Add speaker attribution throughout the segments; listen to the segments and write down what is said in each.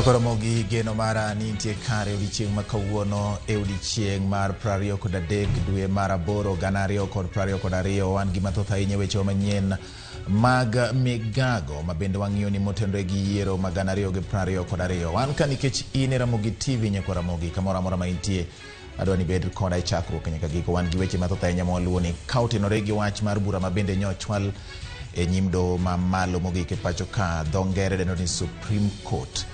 Speaker 1: Ramogi geno mara nitie kare odiochieng' ma kawuono e odiochieng' mar 23 dwe mar 8 2022 wan gi mathoth ahinya weche manyien mag Migago ma bende wang'iyo ni motenore gi yiero ma 2022 wan ka nikech in Ramogi Tv nyako Ramogi kamoro amora ma intie adwani bed koda e chakruok nyaka giko wan gi weche mathoth ahinya mwaluwo ni ka otenore gi wach mar bura ma bende nyochwal e nyimdo ma malo mogik e pacho ka dho ngere dendo ni Supreme Court.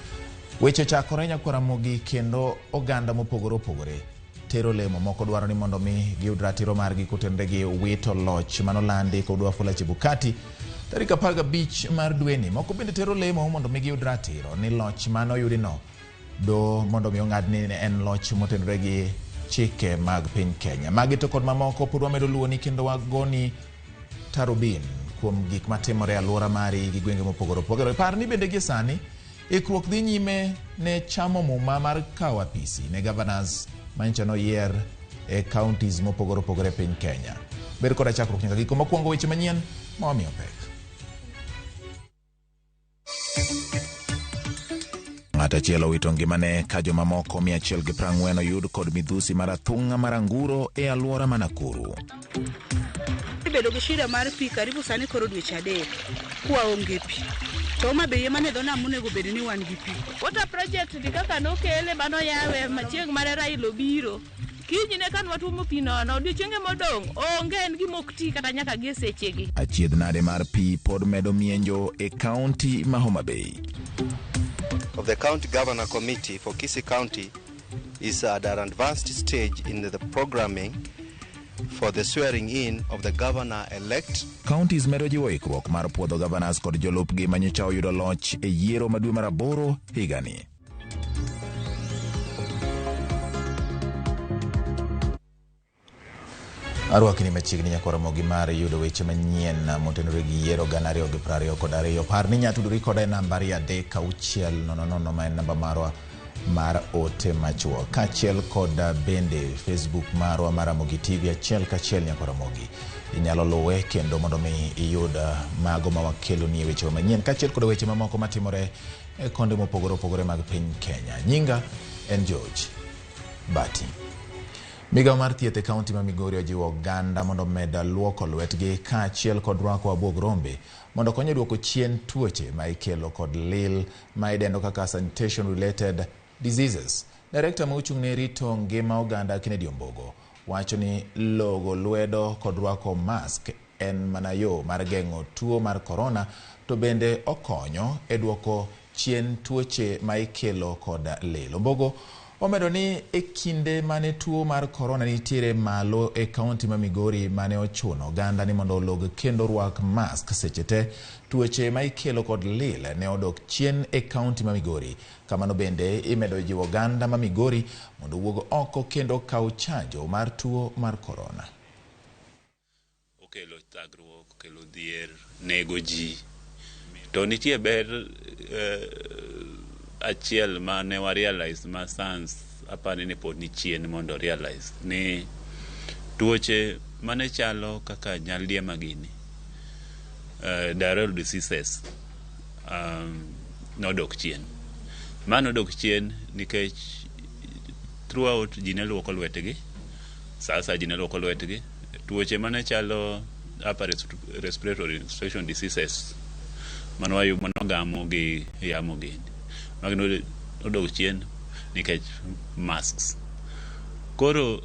Speaker 1: Weche chakore nyako Ramogi kendo oganda mopogore opogore tero lemo moko dwaro ni mondo mi giyud ratiro margi kotenore gi wito loch manolandi kod Wafula Chebukati tarik 15 mar dweni. Moko bende tero lemo mondo mi giyud ratiro ni loch manoyudi no do mondo mi ong'ad ni en loch motenore gi chike mag piny Kenya. Magi to kod mamoko pod wamedo luwo ni kendo wagoni tarubin kuom gik matimore alwora mari gi gwenge mopogore opogore. Par ni bende gi sani ikruok dhi nyime ne chamo muma mar kawo apisi ne governors manyicha noyier e counties mopogore opogore piny Kenya. Bed koda chakruok nyaka giko mokwongo weche manyien mawamiyo pek. Ng'at achiel owito ngimane ka joma moko 140 oyud kod midhusi mar athung'a mar anguro e alwora ma Nakuru.
Speaker 2: Bedo gi shida mar pi karibu sani koro dweche 3 kwa onge pi. To ma be yemane dona monego bed ni wan gi pi. Water project di kaka nokele mano yawe machieng' mare Raila obiro. Kinyine kan watuomo pi nono odiochienge modong' onge en gi mokti kata nyaka gi sechegi.
Speaker 1: Achiedh nade mar pi pod medo mienjo e county ma Homa Bay.
Speaker 3: Of the County Governor Committee for Kisii County is at an advanced stage in the programming for the swearing in of the governor-elect.
Speaker 1: Counties medo jiwo ikruok mar puodho governors kod jolupgi manyocha oyudo loch e yiero ma dwe mar 8 higani. Arwaki ni machiegni nyako Ramogi mar yudo weche manyien motenore gi yiero 2022. Par ni nyatudori koda e nambari 36000 ma en namba marwa mar ote machuo kachiel kod bende Facebook marwa mar Ramogi Tv achiel kachiel nyako Ramogi. Inyalo luwe kendo mondo mi iyud mago ma wakelo ni weche manyien kachiel kod weche mamoko matimore e konde mopogore opogore mag piny Kenya. Nyinga en George Bati. Migago mar thieth e kaunti ma Migori ojiwo oganda mondo meda luoko lwetgi kachiel kod rwako abuog rombe mondo konyo duoko chien tuoche ma ikelo kod lil ma idendo kaka sanitation related diseases. Director ma ochung' ne rito ngima oganda Kennedy Ombogo wacho ni logo lwedo kod rwako mask en mana yo mar geng'o tuo mar corona to bende okonyo e duoko chien tuoche ma ikelo kod lil. Ombogo omedo ni e kinde mane tuo mar corona nitiere malo e kaunti ma Migori mane ochuno oganda ni mondo olog kendo rwak mask seche te, tuoche ma ikelo kod lil ne odok chien e kaunti ma Migori. Kamano bende imedo jiwo oganda ma Migori mondo wuog oko kendo kaw chanjo mar tuo mar corona.
Speaker 4: Okelo thagruok, okelo dhier, nego ji. To nitie ber achiel ma ne wa realize ma science apani ni pod ni chien mondo realize ni tuoche mane chalo kaka nyaldiema gini diarrheal diseases nodok chien. Mano dok chien nikech throughout ji ne luoko lwetgi, sasa ji ne luoko lwetgi. Tuoche mane chalo upper respiratory infection diseases manogamo gi yamo gini magno odok chien nikech masks. Koro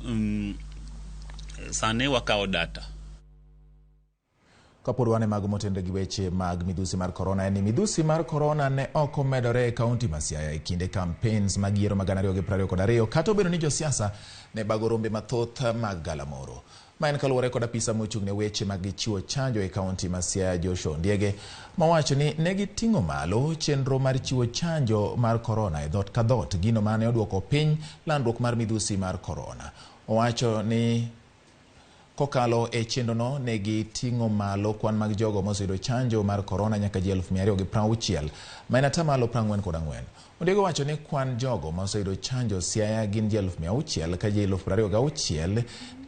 Speaker 4: sane wakawo data
Speaker 1: kapod wane mag motende gi weche mag midhusi mar corona. En ni midhusi mar corona ne oko medore e kaunti ma Siaya e kinde campaigns mag yiero mag 2022 kata obedo ni josiasa ne bago rombe mathoth mag galamoro. Ma en kaluwore kod apisa mochung' ne weche mag chiwo chanjo e kaunti ma Siaya Joshua Ndiege mawacho ni ne giting'o malo chenro mar chiwo chanjo mar corona e dhot ka dhot, gino mane oduoko piny landruok mar midhusi mar corona. Owacho ni kokalo e chenrono ne giting'o malo kwan mag jogo moseyudo chanjo mar corona nyaka ji 260 ma en atamalo 44. Ondiego wacho ni kwan jogo moseyudo chanjo Siaya gin ji 600 ka ji 26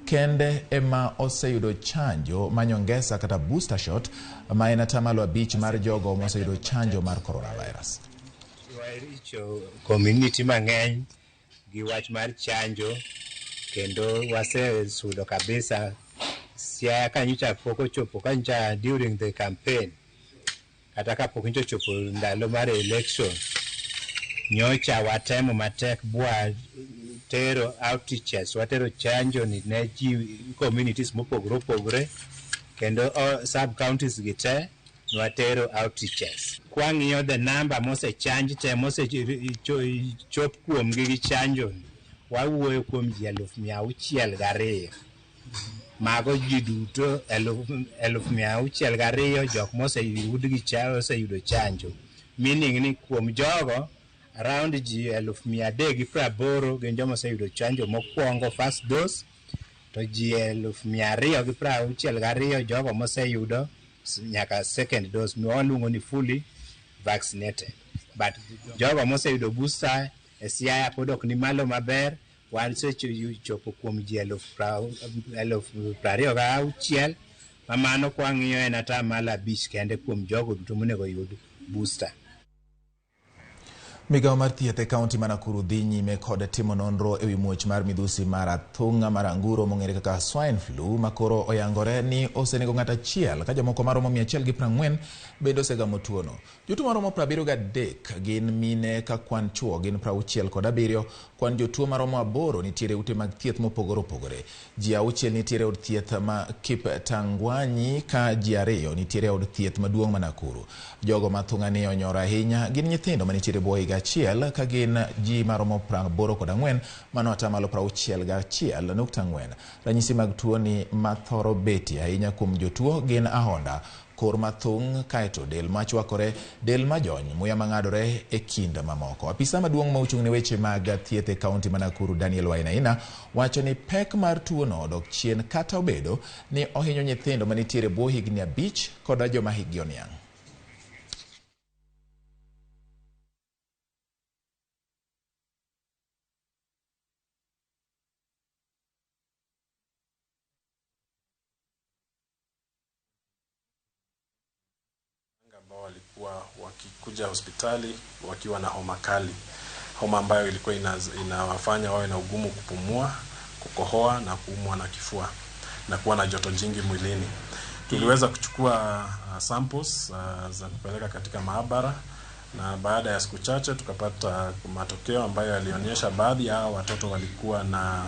Speaker 1: kende ema oseyudo chanjo manyongesa kata booster shot ma en atamalo 5 mar jogo moseyudo chanjo mar coronavirus.
Speaker 5: richo community mang'eny gi wach mar chanjo kendo wasesudo kabisa Siaya kanyocha pok ochopo kanyocha during the campaign kata kapok nyocha ochopo ndalo mar election nyocha watemo matek bwa tero outreaches watero chanjo ni ne communities mopogore kendo sub counties gite watero outreaches kwang'iyo the number mosechanj te mosechop kuom gi chanjo wawuoyo kuom ji 602 mago ji duto 602 jok moseyud gi chanjo oseyudo chanjo meaning ni kuom jogo around ji 380 gin joma oseyudo chanjo mokwongo first dose to ji 262 jogo moseyudo nyaka second dose miwaluongo ni fully vaccinated but jogo moseyudo booster e Siaya pod ok ni malo maber wan sechopo kuom ji 26,000 mamano kwang'iyo en ata malo 5 kende kuom jogo duto monego yud booster.
Speaker 1: Migawo mar thieth e kaunti ma Nakuru dhi nyime kod timo nonro ewi muoch mar midhusi mar athung'a mar anguro mong'ere kaka swine flu makoro oyangore ni osenego ng'ato achiel ka jomoko maromo 140 bedo osegamo tuono. Jotuo maromo 73 gin mine ka kwan chuo gin 67. Kwan jotuo maromo 8 nitiere ute mag thieth mopogore opogore. Ji 6 nitiere od thieth ma Kiptangwanyi ka ji 2 nitiere od thieth maduong' ma Nakuru. Jogo ma athung'ani onyoro ahinya gin nyithindo ma nitiere bwo higa achiel ka gin ji maromo 84 mano atamalo 61.4. Ranyisi mag tuo ni mathoro beti ahinya kuom jotuo gin ahonda, kor mathung' kaeto del machwakore, del majony, muya mang'adore e kind mamoko. Apisa maduong' mauchung' ne weche mag thieth e kaunti ma Nakuru Daniel Wainaina wacho ni pek mar tuo no dok chien kata obedo ni ohinyo nyithindo ma nitiere bwo higni 5 koda joma higgi oniang'.
Speaker 6: Ambao walikuwa wakikuja hospitali wakiwa na homa kali, homa ambayo ilikuwa inawafanya wawe na ugumu kupumua, kukohoa na kuumwa na kifua na kuwa na joto jingi mwilini. Tuliweza kuchukua samples za kupeleka katika maabara na baada ya siku chache tukapata matokeo ambayo yalionyesha baadhi ya watoto walikuwa na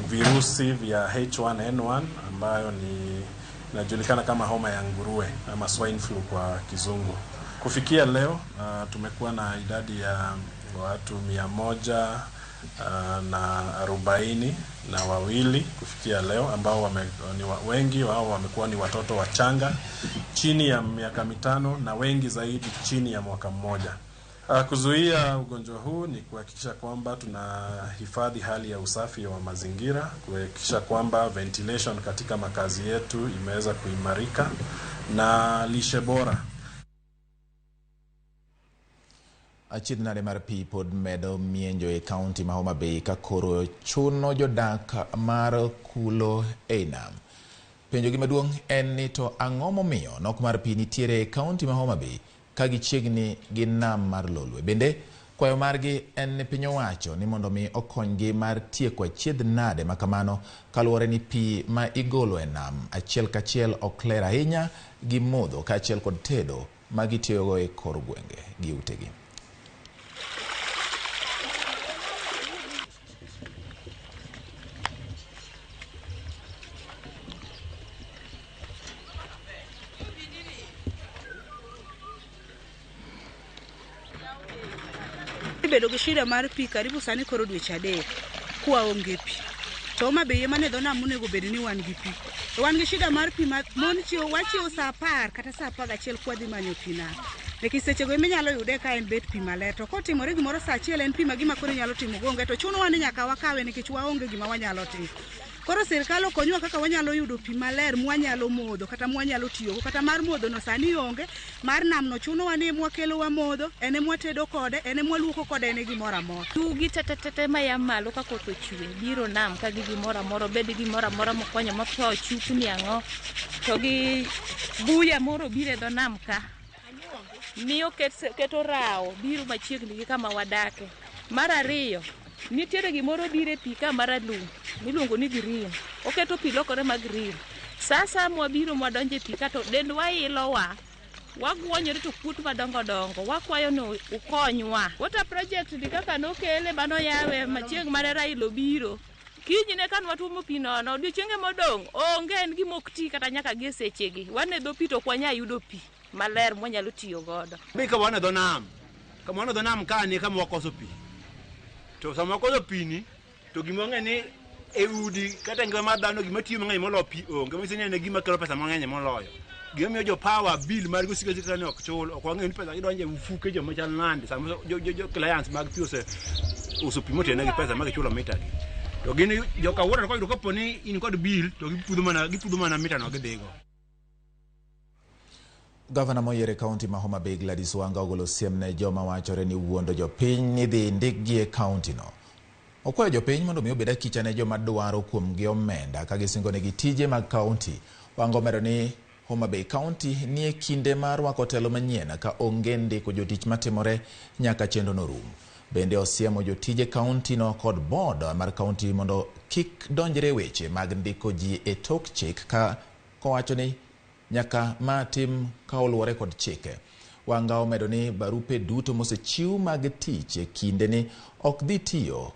Speaker 6: virusi vya H1N1 ambayo ni inajulikana kama homa ya nguruwe ama swine flu kwa kizungu. Kufikia leo tumekuwa na idadi ya watu 142 kufikia leo ambao wengi wao wamekuwa ni watoto wachanga chini ya miaka 5 na wengi zaidi chini ya mwaka mmoja. Kuzuia ugonjwa huu ni kuhakikisha kwamba tunahifadhi hali ya usafi wa mazingira, kuhakikisha kwamba ventilation katika makazi yetu imeweza kuimarika na lishe bora.
Speaker 1: Achiedh nade mar pi pod medo mienjo e kaunti ma Homa Bay ka koro chuno jodak mar kulo e nam. Penjo gi maduong' en ni to ang'o momiyo nok mar pi nitiere e kaunti ma Homa Bay ka gichiegni gi nam mar Lolwe. Bende kwayo margi en ni piny owacho ni mondo mi okonygi mar tieko achiedh nade makamano kaluwore ni pi ma igolo e nam achiel kachiel ok ler ahinya gi modho kaachiel kod tedo ma gitiyogo e kor gwenge gi utegi.
Speaker 2: Bedo gi shida mar pi karibu sani koro dweche 3 kwa onge pi. To Homa Bay ema ne dho nam monego bed ni wan gi pi. Wan gi shida mar pi ma mon wachiewo sa 10 kata sa 11 kwa dhi manyo pi na. Nikech sechego inyalo yude ka en bet pi maler to kotimore gimoro sa 1 en pi ma gima koro nyalo timo gonge to chuno wan nyaka wakawe nikech waonge gima wanyalo timo. Koro sirkal okonyowa kaka wanyalo yudo pi maler mwanyalo modho kata mwanyalo tiyo kata mar modho no sani onge, mar nam no chuno wan emwa kelo wa modho, ene mwatedo kode, ene mwaluoko kode, ene gimoro amora.
Speaker 7: Tugi tete maya malo ka koth ochwe biro nam ka gi gimoro amora bed gimoro amora mokonyo motho chupni ang'o to gi buya moro bire do nam ka miyo keto rao biro machiegni gi kama wadake. Mar ariyo, nitiere gimoro bire pi ka maralum miluongo ni green. Oketo pi lokore ma green. Sasa mwabiro mwadonje pi ka to dendwa ilowa. Wagwonyore to kut madongo dongo. Wakwayo no ukonywa. Water project ni kaka nokele bano yawe machieng mane Raila obiro. Kinyne kan watuomo pi nono, odiochienge modong' onge en gimokti kata nyaka gi sechegi. Wane dho pi to kwanya yudo pi maler mwanyalo tiyo godo.
Speaker 8: Bi ka wane dho nam. Kama wane dho nam kani kama wakoso pi. To sama wakoso pi ni to gimong'e ni e udi kata ngima mar dhano gima tiyo mang'eny moloyo pi onge. Misi ni en gima kelo pesa mang'eny moloyo. Gima miyo jo power bill mar go sika ne ok chul. Ok wang'e ni pesa gidonje ufuke jo machal nande. Sama jo clients mag pi uso pi motene gi pesa mag chulo mita gi. To gini jo kawuono ko yudo kapo ni in kod bill to gipudho mana mita no gidhigo.
Speaker 1: Gavana moyiere kaunti ma Homa Bay Gladys Wanga ogolo siem ne joma wachore ni wuondo jopiny ni dhi ndikgi e kaunti no. Okwayo jopiny mondo mi obed akicha ne joma dwaro kuomgi omenda ka gisingonegi tije mag kaunti. Wanga omedo ni Homa Bay County ni e kinde mar rwako telo manyien ka onge ndiko jotich matimore nyaka chenro no rum. Bende osiemo jotije kaunti no kod board mar kaunti mondo kik donjre weche mag ndiko ji e tok chik ka kowacho ni nyaka matim ka oluwore kod chike. Wanga omedo ni barupe duto mosechiw mag tich e kinde ni ok dhi tiyo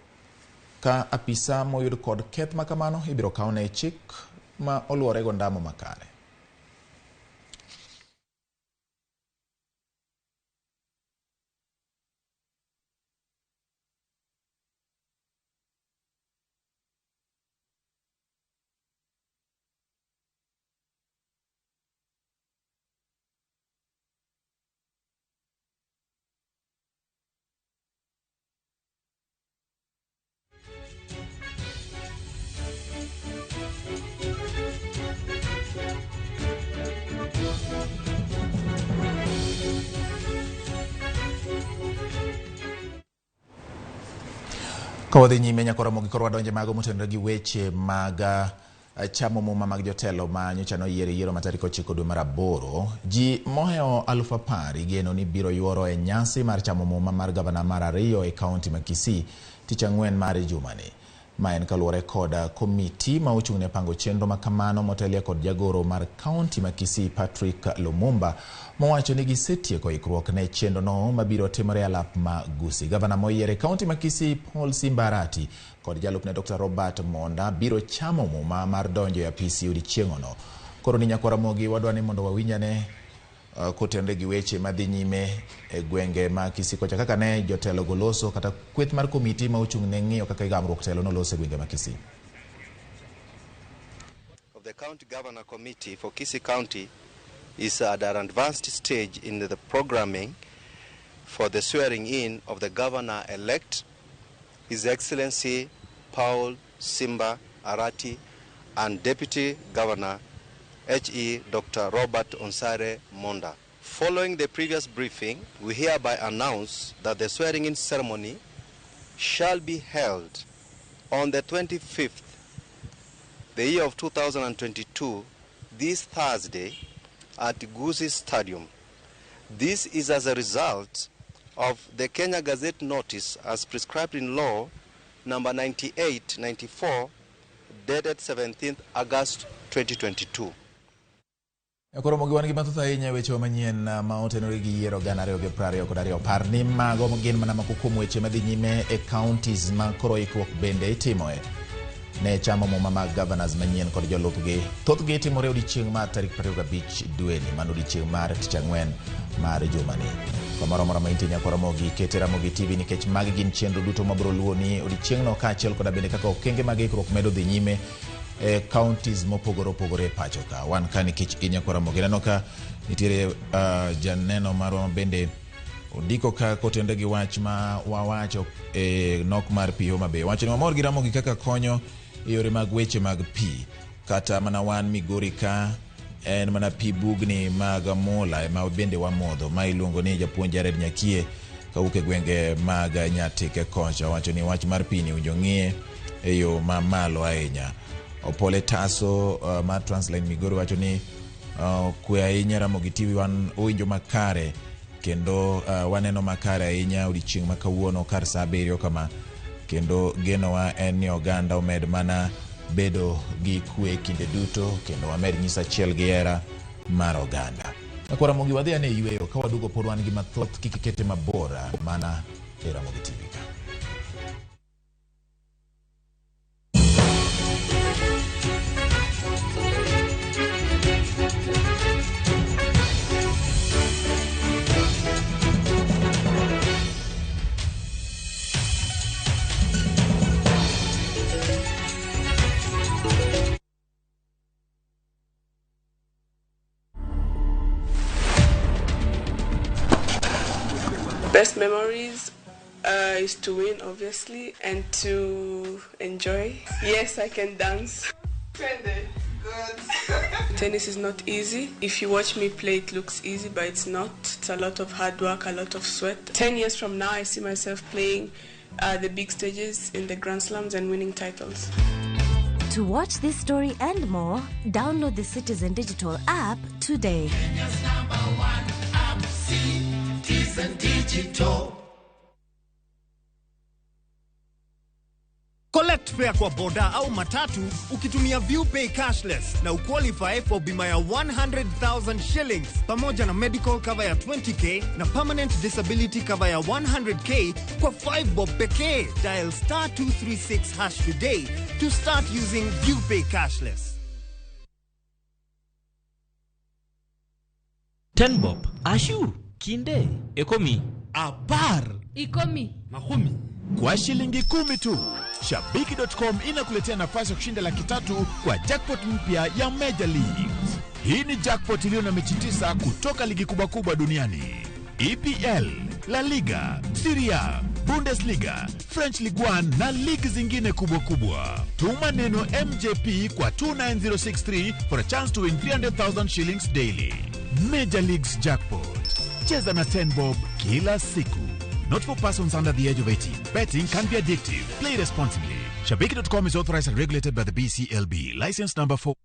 Speaker 1: ka apisa moyud kod keth makamano ibiro kaune chik ma oluwore go ndamo makare. Kawadhi nyime nyakoro Ramogi korwa donje mago motenore gi weche mag chamo muma mag jotelo ma nyocha noyiero ma tarik 9 dwe mar 8. Ji moheo 10,000 igeno ni biro yuoro e nyasi mar chamo muma mar gavana mar ariyo e kaunti ma Kisii tich ang'wen mar jumani. Ma en kaluwore kod komiti ma ochung' ne pango chenro makamano motelie kod jagoro mar kaunti ma Kisii Patrick Lumumba mowacho ni gisetieko ikruok ne chenro no mabiro timore alap ma Gusii. Gavana moyiere kaunti ma Kisii Paul Simbarati kod jalupne Dr. Robert Monda biro chamo muma mar donjo ya PC odiochieng' no. Koro ni nyakoro Ramogi wadwani mondo wawinjane kotenre gi weche madhi nyime e gwenge ma Kisii kocha kaka ne jotelo goloso kata kweth mar komiti ma ochung' ne ng'iyo kaka igamruok telo noloso e gwenge ma Kisii.
Speaker 3: Of the County Governor Committee for Kisii County is at an advanced stage in the programming for the swearing in of the governor-elect, His Excellency Paul Simba Arati, and Deputy Governor H.E. Dr. Robert Onsare Monda. Following the previous briefing, we hereby announce that the swearing-in ceremony shall be held on the 25th, the year of 2022, this Thursday, at Gusii Stadium. This is as a result of the Kenya Gazette notice as prescribed in law number 98/94 dated 17th August 2022.
Speaker 1: Koro Ramogi wan gi mathoth ahinya weche manyien ma otenore gi yiero gana 2022 par ni mago gin mana moko kuom weche madhi nyime e counties ma koro ikruok bende itimoe ne chamo muma mag governors manyien kod jolupgi. Thothgi timore odiochieng' mar tarik 25 dwe ni, mano odiochieng' mar tich ang'wen mar jumani. Kamoro mora ma intinya koro Ramogi kete Ramogi TV nikech magi gin chenro duto mabiro luwoni odiochieng' no kaachiel koda bende kaka okenge mag ikruok medo dhi nyime e counties mopogore opogore e pacho ka. Wan ka nikech inya koro Ramogi neno ka nitiere janeno marwa bende odiko ka kotende gi wach ma wawacho e nok mar pi Homa Bay. Wacho ni mamor gi Ramogi kaka konyo e yore mag weche mag pi. Kata mana wan Migori ka en mana pi bugni mag mola ma bende wamodho ma iluongo ni japuonj Jared Nyakie kawuok e gwenge mag Nyatike kocha. Wacho ni wach mar pi ni winjo ng'iye e yo ma malo ahinya. Opole Taso ma Transline Migori wacho ni kwe ahinya Ramogi TV wan owinjo makare kendo waneno makare ahinya odiochieng' ma kawuono kar saa 7 kama, kendo genowa en ni oganda omed mana bedo gi kwe kinde duto, kendo wamed nyisa achiel gi hera mar oganda. Akwara Ramogi wadhi ane yweyo, ka waduogo pod wan gi mathoth, kik ikete mabor mana e Ramogi TV ka.
Speaker 9: Best memories is to win, obviously, and to enjoy. Yes, I can dance. Tennis is not easy. If you watch me play, it looks easy, but it's not. It's a lot of hard work, a lot of sweat. 10 years from now, I see myself playing the big stages in the Grand Slams and winning titles.
Speaker 10: To watch this story and more, download the Citizen Digital app today.
Speaker 11: Kenya's #1 app, Citizen Digital.
Speaker 12: Collect fare kwa boda au matatu ukitumia ViewPay cashless na uqualify for bima ya 100,000 shillings pamoja na medical cover ya 20k na permanent disability cover ya 100k kwa 5 bob pekee. Dial *236# today to start using ViewPay cashless.
Speaker 13: 10 bob ashu kinde ekomi
Speaker 14: abar
Speaker 15: ikomi
Speaker 14: mahumi kwa shilingi 10 tu. Shabiki.com inakuletea nafasi ya kushinda $300,000 kwa jackpot mpya ya Major League. Hii ni jackpot iliyo na mechi 9 kutoka ligi kubwa duniani: EPL, La Liga, Serie A, Bundesliga, French Ligue 1 na ligi zingine kubwa. Tuma neno MJP kwa 29063 for a chance to win 300,000 shillings daily. Major League's jackpot. Cheza na 10 bob kila siku. Not for persons under the age of 18. Betting can be addictive. Play responsibly. Shabiki.com is authorized and regulated by the BCLB. License number 4.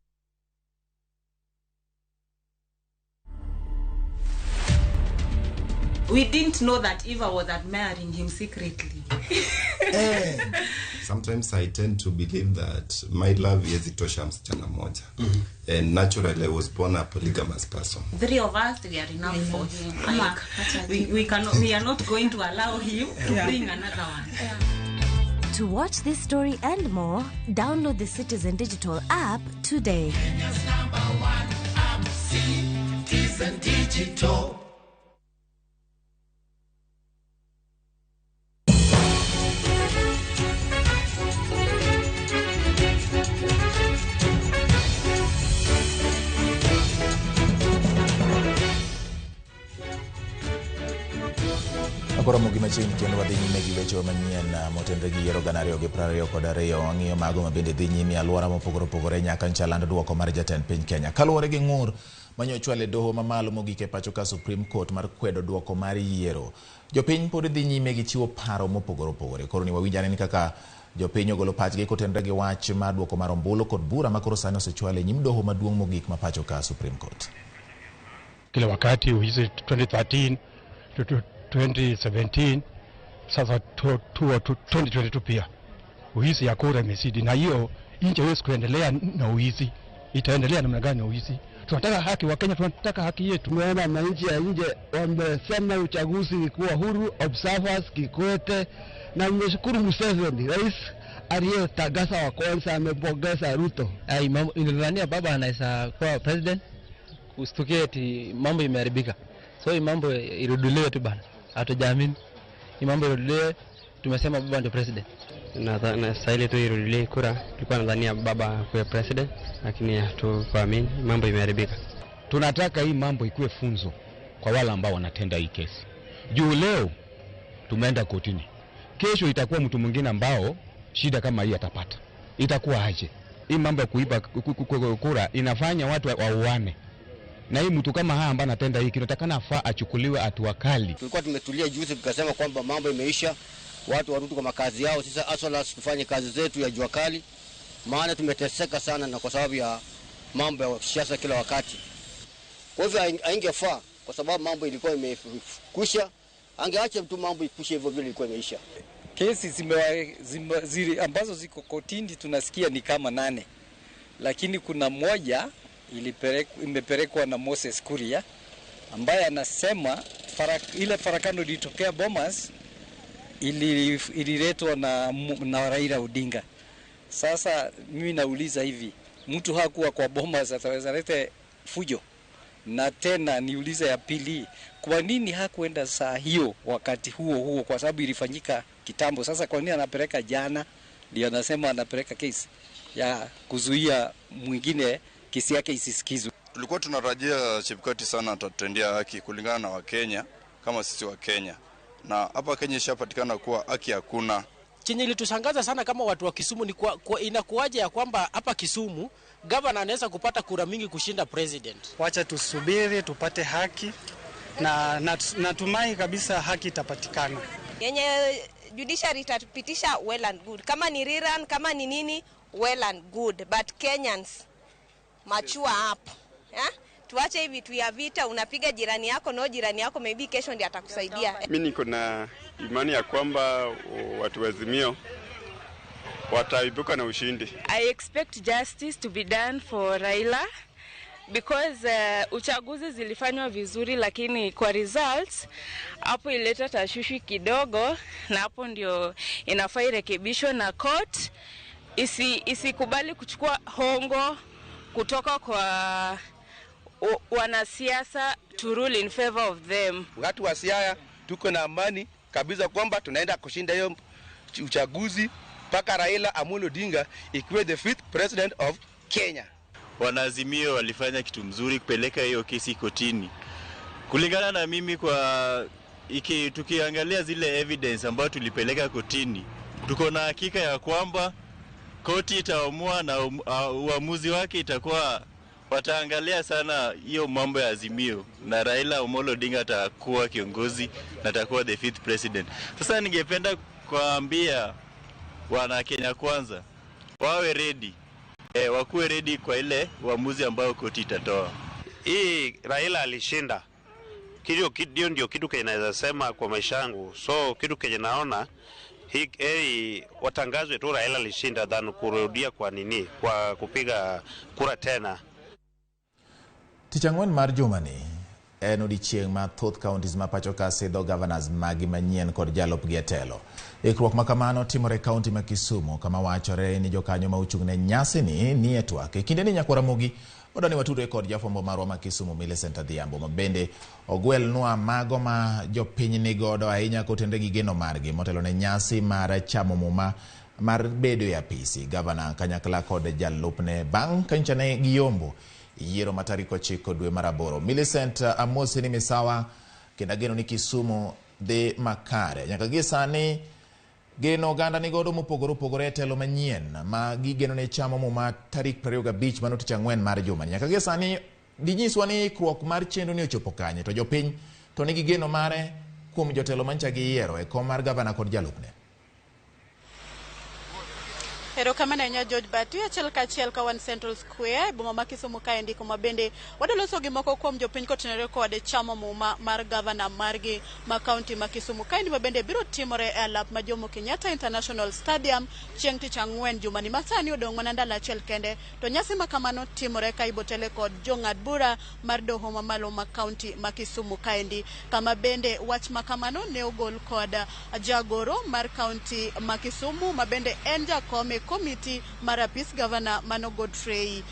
Speaker 16: We didn't know that Eva was admiring him secretly.
Speaker 17: Sometimes I tend to believe that my love is itosha msichana moja. And naturally I was born a polygamous person.
Speaker 16: 3 of us, we are enough for him. Like, we are not going to allow him to bring another one.
Speaker 10: To watch this story and more, download the Citizen Digital app today.
Speaker 11: Kenya's #1 app, Citizen Digital.
Speaker 1: Akora Ramogi machiegni kendo wadhi nyime gi weche manyien motenre gi yiero gana 2022. Wang'iyo mago mabende dhi nyime alwora mopogore nyaka nchaland duoko mar jatend piny Kenya. Kaluwore gi ng'ur manyochwale doho mamalo mogik e pacho ka Supreme Court mar kwedo duoko mar yiero, jopiny pod dhi nyime gi chiwo paro mopogore. Koro ni wawinjane ni kaka jopiny ogolo pachgi kotenre gi wach mar duoko mar ombulu kod bura makoro sani osechwale nyim doho maduong' mogik ma pacho ka Supreme Court.
Speaker 18: Kila wakati uhisi 2013 2017 sasa 2022 pia uhisi ya kura imezidi, na hiyo nchi haiwezi kuendelea na uhisi. Itaendelea namna gani na uhisi? Tunataka haki wa Kenya, tunataka haki yetu.
Speaker 19: Tumeona wananchi ya nje wamesema uchaguzi ulikuwa huru, observers Kikwete, na nimeshukuru Museveni, rais aliyetangaza wa kwanza, amepongeza Ruto.
Speaker 20: Mambo inadhania baba anaweza kuwa president, usitukie eti mambo imeharibika. So hii mambo iruduliwe tu bana. Hatujaamini. Hii mambo iruduliwe, tumesema baba ndio president.
Speaker 21: Na style tu iruduliwe kura. Tulikuwa nadhania baba kuwa president, lakini hatukuamini. Mambo imeharibika.
Speaker 22: Tunataka hii mambo ikuwe funzo kwa wale ambao wanatenda hii kesi. Juu leo tumeenda kotini. Kesho itakuwa mtu mwingine ambao shida kama hii atapata. Itakuwa aje? Hii mambo ya kuiba kura inafanya watu wauane. Na hii mtu kama haya ambaye anatenda hiki tunatakana afaa achukuliwe hatua kali.
Speaker 23: Tulikuwa tumetulia juzi tukasema kwamba mambo imeisha, watu warudi kwa makazi yao. Sasa asala tufanye kazi zetu ya jua kali, maana tumeteseka sana na kwa sababu ya mambo ya siasa kila wakati. Kwa hivyo haingefaa kwa sababu mambo ilikuwa imekusha. Angeacha tu mambo ikushe hivyo vile ilikuwa imeisha.
Speaker 4: Kesi zile ambazo ziko kotini tunasikia ni kama 8. Lakini kuna moja imepelekwa na Moses Kuria ambaye anasema ile farakano ilitokea Bomas ililetwa na Raila Odinga. Sasa mimi nauliza hivi, mtu hakuwa kwa Bomas ataweza lete fujo? Na tena niuliza ya pili, kwa nini hakuenda saa hiyo wakati huo kwa sababu ilifanyika kitambo? Sasa kwa nini anapeleka jana? Ndio anasema anapeleka kesi ya kuzuia mwingine kesi yake isisikizwe.
Speaker 5: Tulikuwa tunatarajia Chebukati sana atatendea haki kulingana na Wakenya kama sisi wa Kenya. Na hapa Kenya ishapatikana kuwa haki hakuna.
Speaker 15: Chenye ilitushangaza sana kama watu wa Kisumu ni inakuwaje ya kwamba hapa Kisumu governor anaweza kupata kura mingi kushinda president.
Speaker 24: Wacha tusubiri tupate haki na natumai kabisa haki itapatikana.
Speaker 25: Yenye judiciary itapitisha well and good. Kama ni rerun, kama ni nini, well and good. But Kenyans mature up. Tuache hivi vitu ya vita, unapiga jirani yako no jirani yako maybe kesho ndiye atakusaidia.
Speaker 26: Mimi niko na imani ya kwamba watu wa Azimio wataibuka na ushindi.
Speaker 7: I expect justice to be done for Raila because uchaguzi zilifanywa vizuri, lakini kwa results hapo ileta tashwishi kidogo, na hapo ndio inafaa irekebishwe na court isikubali kuchukua hongo kutoka kwa wanasiasa to rule in favor of them.
Speaker 27: Watu wa Siaya tuko na amani kabisa kwamba tunaenda kushinda hiyo uchaguzi mpaka Raila Amolo Odinga ikiwe the 5th president of Kenya.
Speaker 5: Wanaazimio walifanya kitu mzuri kupeleka hiyo kesi kotini. Kulingana na mimi tukiangalia zile evidence ambayo tulipeleka kotini, tuko na hakika ya kwamba koti itaamua na uamuzi wake itakuwa wataangalia sana hiyo mambo ya Azimio na Raila Amolo Odinga atakuwa kiongozi na atakuwa the 5th president. Sasa ningependa kuambia wana Kenya kwanza wawe ready. Wakuwe ready kwa ile uamuzi ambao koti itatoa.
Speaker 28: Hii Raila alishinda. Kidio ndio kitu kinaweza sema kwa maisha yangu. So kitu kenye naona watangazwe tu Raila alishinda than kurudia kwa kupiga kura tena.
Speaker 1: Tich Ang'wen mar jumani en odiechieng' ma thoth counties ma pacho ka sidho governors magi manyien kod jalupgi e telo. Ikruok ma kamano timore kaunti ma Kisumu kama wachore ni jokanyo ma ochung'ne nyasi ni e twak. E kinde ni nyakwa Ramogi odani watudre kod jafwambo marwa ma Kisumu Millicent Adhiambo ma bende ogwelnwa mago ma jopiny nigodo ahinya kotende gi geno margi motelo ne nyasi mar chamo muma mar bedo e apisi gavana kanyakla kod jalupne bang' kanchane giyombo yiero ma tarik 9 dwe mar 8. Millicent, amosi ni misawa kenda geno ni Kisumu dhi makare nyaka gi sani geno oganda ni godo mopogore telo manyien ma gigeno ne chamo muma tarik 25 mano Tich Ang'wen mar juma. Nyaka gi sani dinyiswa ni ikruok mar chenro ni ochopo kanye to jopiny to nigi geno mare kuom jotelo mancha gi yiero e kom mar gavana kod jalupne.
Speaker 29: Erokamano nya George Batu achiel ka wan Central Square boma ma Kisumu kae ndiko mabende wadaloso gi moko kuom jopiny kotenore kod chamo muma mar gavana margi ma county ma Kisumu kae ndiko mabende biro timore e alap ma Jomo Kenyatta International Stadium chieng' Tich Ang'wen jumani masani odong' mana ndalo achiel kende to nyasi ma kamano timore ka ibotele kod jong'ad bura mar doho mamalo ma county ma Kisumu kae ndi kama bende wach ma kamano ne ogol kod jagoro mar county ma Kisumu mabende en jakome committee marapis governor Mano Godfrey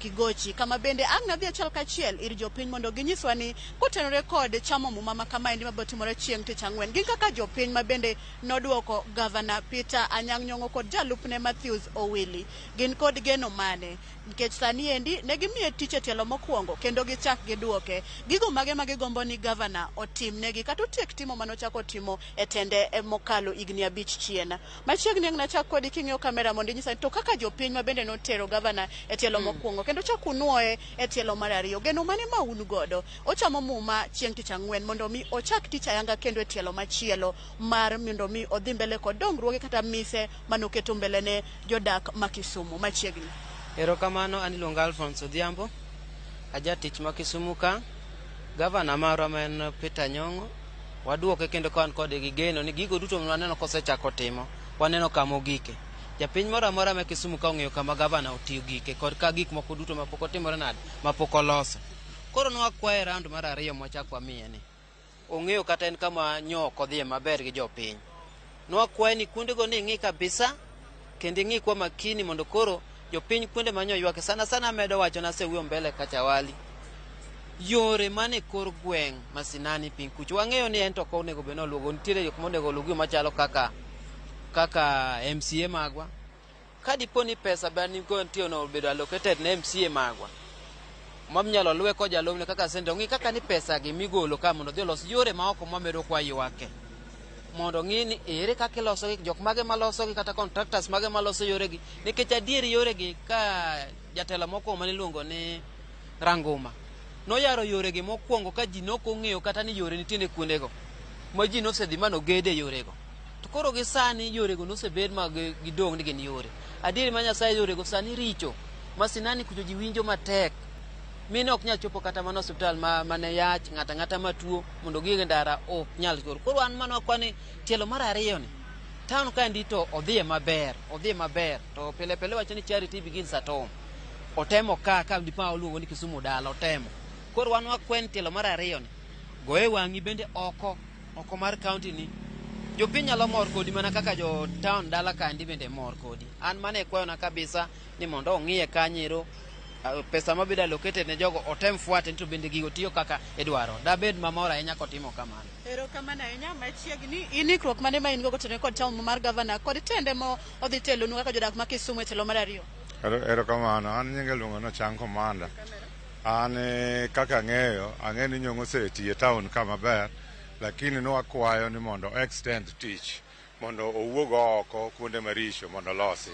Speaker 29: Kigochi kama bende ang'na dhi achiel kachiel ir jopiny mondo ginyiswa ni kotenore kod chamo muma ma kama endi mabotimore chieng' Tich Ang'wen gin kaka jopiny ma bende nodwoko governor Peter Anyang' Nyong'o kod jalupne Matthews Owili gin kod geno mane nikech sani endi ne gimiye tich e tielo mokwongo kendo gichak giduoke gigo mage magigombo ni governor otim negi kata otiek timo manochako timo e tende mokalo igni 5 chien machiegni ng'na chak kod king'yo kamera mondo nyisa to kaka jopiny ma bende notero governor e tielo mokwongo kendo chak unuoe e tielo mar ariyo geno mane ma un godo ochamo muma chieng' Tich Ang'wen mondo mi ochak tich ayanga kendo e tielo machielo mar mondo mi odhi mbele kod dongruoge kata mise manoketo mbele ne jodak ma Kisumu machiegni.
Speaker 30: Erokamano an iluonga Alphonse Odhiambo aja tich ma Kisumu ka
Speaker 2: Gavana marwa men Peter Nyong'o waduoke kendo kan kode gi geno ni gigo duto waneno kosechako timo waneno kama ogike. Japiny moro amora ma Kisumu ka ong'eyo kama gavana otiyo gike kod ka gik moko duto mapok otimore nade mapok oloso. Koro nwakwaye round mar ariyo mwachak wamiye ni ong'eyo kata en kama nyok odhiye maber gi jopiny. Nwakwaye ni kuondego ni ng'i kabisa kendo ng'i kwa makini mondo koro jopiny kuonde manyo ywake sana medo wacho na sewuyo mbele kachawali. Yore mane kor gweng masinani piny kucho wang'eyo ni en to ko onego beno luogo nitiere jok monego luogi machalo kaka MCA magwa. Kadipo ni pesa bani go ntie no bedo allocated na MCA magwa mamnyalo luwe ko jalomne kaka sende ng'i kaka ni pesa gi migolo ka mondo dhi los yore ma oko mamedo kwa ywake mondo ng'i ni ere kaka iloso gi jok mage maloso gi kata contractors mage maloso yore gi nikech adieri yore gi ka jatelo moko mane luongo ni Ranguma noyaro yore gi mokwongo ka ji nokong'eyo kata ni yore nitie kuondego ma ji nosedhi mano gede yore go. To koro gi sani yore go nosebed mag gidong ni gin yore adieri ma Nyasaye yore go sani richo masinani kujo ji winjo matek mine ok nyal chopo kata mana hospital mane yach ng'ata matuo mondo gige ndara ok nyal koro an mano kwani tielo mar ariyo ni town ka ndito odhiye maber to pile wacho ni charity begins at home otemo ka dipa oluongo ni Kisumu dala otemo koro wan wakwen tielo mar ariyo ni goe wang'i bende oko mar county ni jopiny nyalo mor kodi mana kaka jo town dala kandi bende mor kodi. An mane kwayo na kabisa ni mondo ong'iye kanyero pesa mabedo allocated ne jogo otem fuate to bende gigo tiyo kaka edwaro da bed mamora ahinya kotimo kamano.
Speaker 29: Ero kamano ahinya machiegni inikruok mane ma in go kotene kod chama mar gavana kod tende mo odhi telo nu kaka jodak ma Kisumu e telo mar ariyo.
Speaker 3: Ero kamano an nyinge luongo no Chang Komanda. An kaka ang'eyo ni Nyong'o osetiyo e town kama ber lakini nwakwayo ni mondo extend tich mondo owuog oko kuonde maricho mondo losi.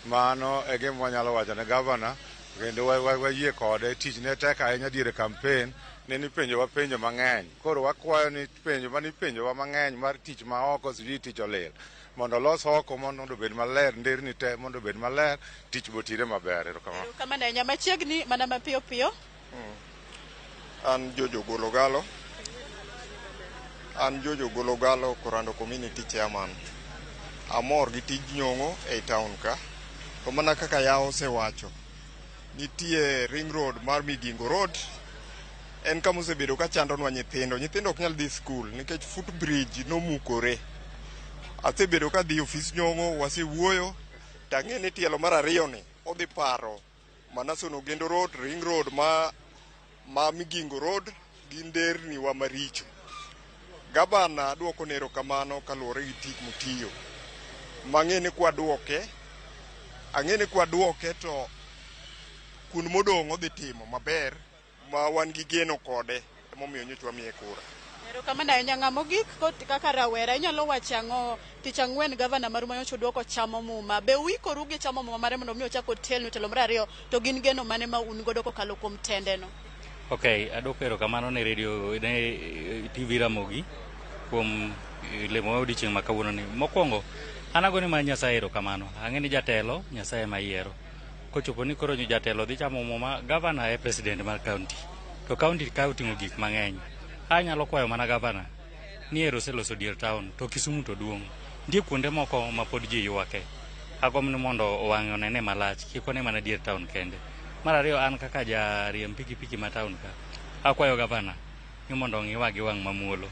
Speaker 3: Mano e gima wanyalo wacho ne gavana kendo wayie kode tich ne tek ahinya diere campaign ne ni penjo mang'eny koro wakwayo ni penjowa mang'eny mar tich ma oko sidi tich olil mondo los oko mondo obed maler nderni te mondo obed maler tich botire maber.
Speaker 29: Ero kamano ahinya machiegni mana mapiyo
Speaker 6: an Jojo Gologalo Korando community chairman. Amor gi tij Nyong'o e town ka to mana kaka yawo osewacho nitie ring road mar Migingo road en kama osebedo ka chandonwa nyithindo ok nyal dhi skul nikech footbridge nomukore. Asebedo ka dhi ofis Nyong'o wasewuoyo tang'e ni tielo mar ariyo ni odhi paro mana Sono Gendo road ring road ma Migingo road gi nderni wa maricho. Gavana duoko nero kamano kaluwore gi tich mutiyo mang'e ni kwaduoke to kun modong' odhi timo maber ma wan gi geno kode emomiyo nyochwa miye kura.
Speaker 29: Ero kamano ahinya ng'amogik kaka rawera inyalo wacho ang'o tich ang'wen gavana maru manyocha duoko chamo muma be uikoru gi chamo muma mare mondo mi ochako telnu telo mar ariyo to gin geno mane ma un godo kokalo kuom tende no?
Speaker 8: Okay, adwoko erokamano ne radio ne TV Ramogi kuom lemo odiochieng' ma kawuono ni. Mokwongo an agone ma Nyasaye erokamano. Ang'e ni jatelo Nyasaye ma yiero. Kochopo ni koro jatelo dhi chamo muma, gavana e president mar county. To county ka oting'o gik mang'eny. Anyalo kwayo mana gavana ni ero oseloso dier town to Kisumu to duong'. Ndie kuonde moko ma pod ji ywake. Agombo ni mondo owang'e onene malach kik one mana dier town kende. Mar ariyo an kaka jariemb pikipiki ma town ka akwayo gavana ni mondo ong'iwa gi wang' mamuolo.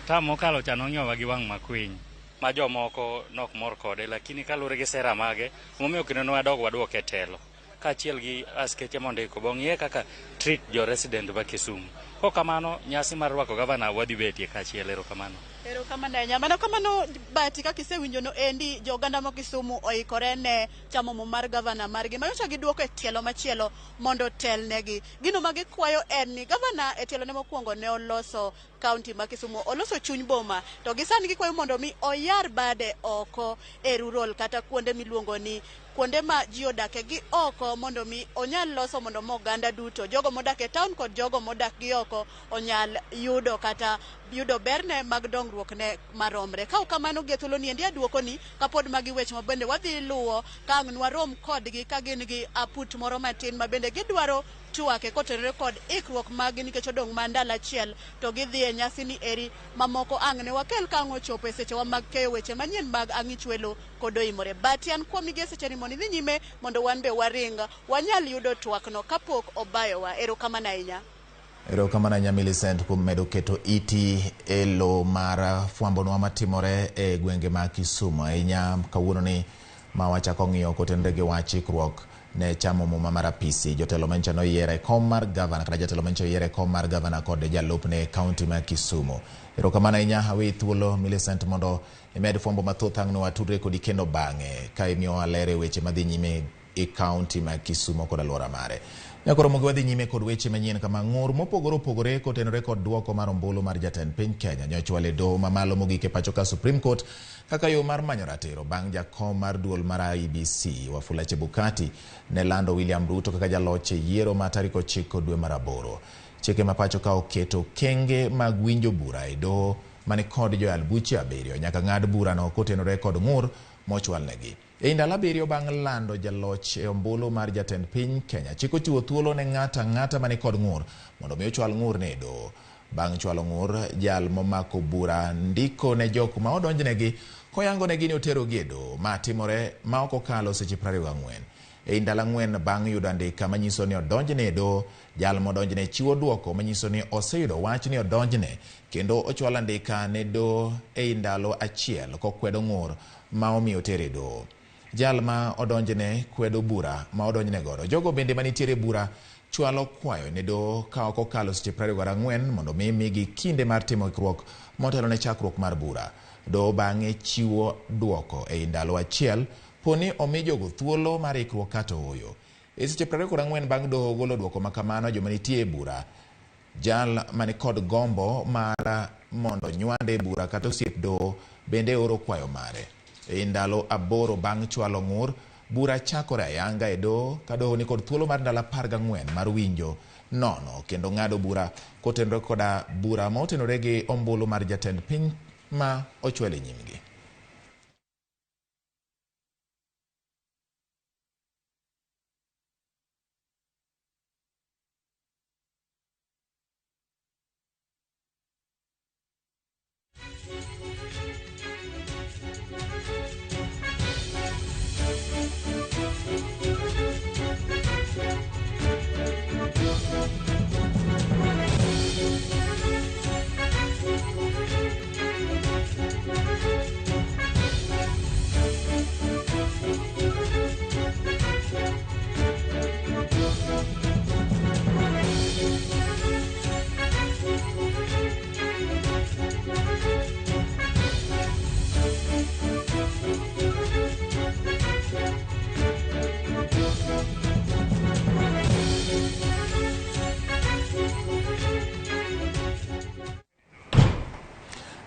Speaker 8: Tam mokalo cha nong'iwa gi wang' makwiny ma jomoko nok mor kode lakini kaluwore gi sera mage momiyo kendo waduoke telo kaachiel gi askeche mondiko bong'iye kaka treat jo resident ba Kisumu. Kamano nyasi mar rwako gavana wadhi betie kaachiel. Erokamano.
Speaker 29: Erokamano ahinya. Mano kamano bati kaka isewinjo no endi jo oganda ma Kisumu oikore ne chamo muma mar gavana margi manyocha giduoko e tielo machielo mondo telnegi. Gino ma gikwayo en ni gavana e tielo ne mokwongo ne oloso county ma Kisumu oloso chuny boma to gisani gikwayo mondo mi oyar bade oko e rural kata kuonde miluongo ni kuonde ma ji odake gi oko mondo mi onyal loso mondo mo oganda duto jogo modak e town kod jogo modak gi oko onyal yudo kata yudo berne mag dongruok ne maromre. Ka kamano gi thuolo ni endi aduoko ni kapod magi weche mabende wadhi luwo ka ang' warom kodgi ka gin gi aput moro matin mabende gidwaro tuake kotenore kod ikruok mag nikech odong' mandala achiel to gidhi e nyasi ni eri mamoko ang' ne wakel ka ang' ochopo e sechewa mag keyo weche manyien mag ang'ich welo kod oimore. Batian kuom mige seche ni mondo idhi nyime mondo wan be waringa wanyal yudo twakno kapok obayowa. Erokamano ahinya.
Speaker 1: Erokamano ahinya Millicent kuom medo keto iti e lo mar fwambonwa matimore e gwenge ma Kisumu. Ahinya kawuono ni ma wachako ng'iyo kotenore gi wach ikruok ne chamo muma mar apisi. Jotelo manyicha noyiere kom mar gavana kata jatelo manyicha oyiere kom mar gavana kod jalupne e kaunti ma Kisumu. Erokamano ahinya hawi thuolo Millicent mondo imed fwambo mathoth ang' watudre kodi kendo bang'e ka imiyo alere weche madhi nyime e kaunti ma Kisumu kod alwora mare. Nyakoro mogi wadhi nyime kod weche manyien kama ng'ur mopogore opogore kotenore kod duoko mar ombulu mar jatend piny Kenya nyochwale doho mamalo mogik e pacho ka Supreme Court kaka yo mar manyo ratiro bang' jakom mar duol mar IEBC Wafula Chebukati ne lando William Ruto kaka jaloch e yiero ma tarik 9 dwe mar 8. Chike ma pacho ka oketo kenge mag winjo bura e doho mani kod jo albuche 7 nyaka ng'ad bura no kotenore kod ng'ur mochwalnegi. E ndalo 7 bang' lando jaloch e ombulu mar jatend piny Kenya, chiko chiwo thuolo ne ng'ata mani kod ng'ur mondo mi ochwal ng'ur ne do. Bang' chwalo ng'ur, jal momako bura ndiko ne jok ma odonjnegi koyango negi ni otero gi e do ma timore ma ok okalo seche 24. E ndalo 4 bang' yudo andika manyiso ni odonjne e do, jal modonjne chiwo duoko manyiso ni oseyudo wach ni odonjne kendo ochwal andika ne do e ndalo 1 kokwedo ng'ur ma omiyo tere do. Jal ma odonjne kwedo bura ma odonjne godo. Jogo bende manitiere bura chwalo kwayo ne do ka ok okalo seche 24 mondo migi kinde mar timo ikruok motelo ne chakruok mar bura. Do bang'e chiwo duoko e ndalo 1 poni omi jogo thuolo mar ikruok kata oyo. E seche 24 bang' doho golo duoko makamano, joma nitie e bura, jal mani kod gombo mar mondo nywande bura kata osiep doho bende oro kwayo mare. E ndalo 8 bang' chwalo ng'ur, bura chakore ayanga e doho ka doho ni kod thuolo mar ndalo 14 mar winjo nono kendo ng'ado bura kotenore koda bura motenore gi ombulu mar jatend piny ma ochwele nyimgi.